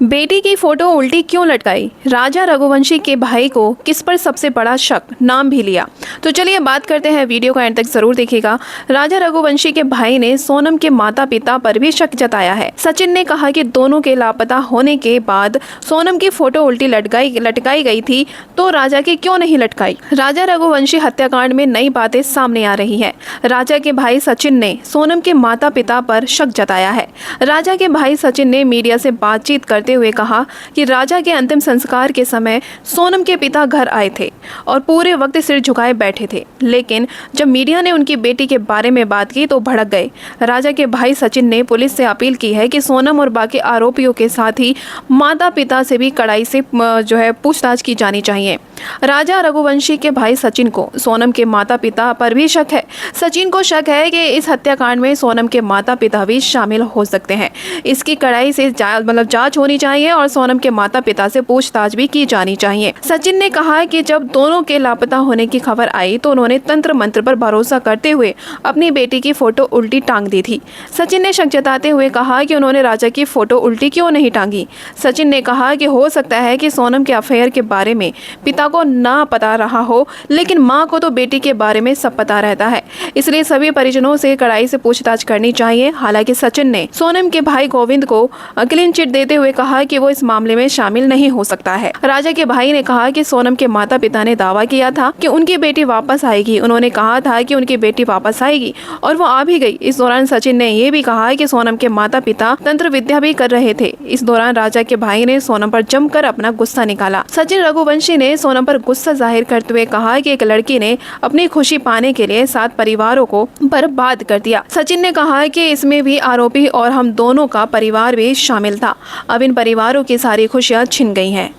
बेटी की फोटो उल्टी क्यों लटकाई? राजा रघुवंशी के भाई को किस पर सबसे बड़ा शक? नाम भी लिया। तो चलिए बात करते हैं, वीडियो को एंड तक जरूर देखिएगा। राजा रघुवंशी के भाई ने सोनम के माता पिता पर भी शक जताया है। सचिन ने कहा कि दोनों के लापता होने के बाद सोनम की फोटो उल्टी लटकाई गई थी, तो राजा की क्यों नहीं लटकाई? राजा रघुवंशी हत्याकांड में नई बातें सामने आ रही है। राजा के भाई सचिन ने सोनम के माता पिता पर शक जताया है। राजा के भाई सचिन ने मीडिया से बातचीत करते हुए कहा कि राजा के अंतिम संस्कार के समय सोनम के पिता घर आए थे और पूरे वक्त सिर झुकाए बैठे थे, लेकिन जब मीडिया ने उनकी बेटी के बारे में बात की तो भड़क गए। राजा के भाई सचिन ने पुलिस से अपील की है कि सोनम और बाकी आरोपियों के साथ ही माता पिता से भी कड़ाई से पूछताछ की जानी चाहिए। राजा रघुवंशी के भाई सचिन को सोनम के माता पिता पर भी शक है। सचिन को शक है कि इस हत्याकांड में सोनम के माता पिता भी शामिल हो सकते हैं। इसकी कड़ाई से जांच होनी चाहिए और सोनम के माता पिता से पूछताछ भी की जानी चाहिए। सचिन ने कहा कि जब दोनों के लापता होने की खबर आई तो उन्होंने तंत्र मंत्र पर भरोसा करते हुए अपनी बेटी की फोटो उल्टी टांग दी थी। सचिन ने शक जताते हुए कहा कि उन्होंने राजा की फोटो उल्टी क्यों नहीं टांगी। सचिन ने कहा कि हो सकता है कि सोनम के अफेयर के बारे में पिता को ना पता रहा हो, लेकिन माँ को तो बेटी के बारे में सब पता रहता है, इसलिए सभी परिजनों से कड़ाई से पूछताछ करनी चाहिए। हालांकि सचिन ने सोनम के भाई गोविंद को क्लीन चिट देते हुए कहा कि वो इस मामले में शामिल नहीं हो सकता है। राजा के भाई ने कहा कि सोनम के माता पिता ने दावा किया था कि उनकी बेटी वापस आएगी। उन्होंने कहा था कि उनकी बेटी वापस आएगी और वो आ भी गई। इस दौरान सचिन ने ये भी कहा कि सोनम के माता पिता तंत्र विद्या भी कर रहे थे। इस दौरान राजा के भाई ने सोनम पर जमकर अपना गुस्सा निकाला। सचिन रघुवंशी ने सोनम पर गुस्सा जाहिर करते हुए कहा कि एक लड़की ने अपनी खुशी पाने के लिए 7 परिवारों को बर्बाद कर दिया। सचिन ने कहा कि इसमें भी आरोपी और हम दोनों का परिवार भी शामिल था। अब इन परिवारों की सारी खुशियां छिन गई हैं।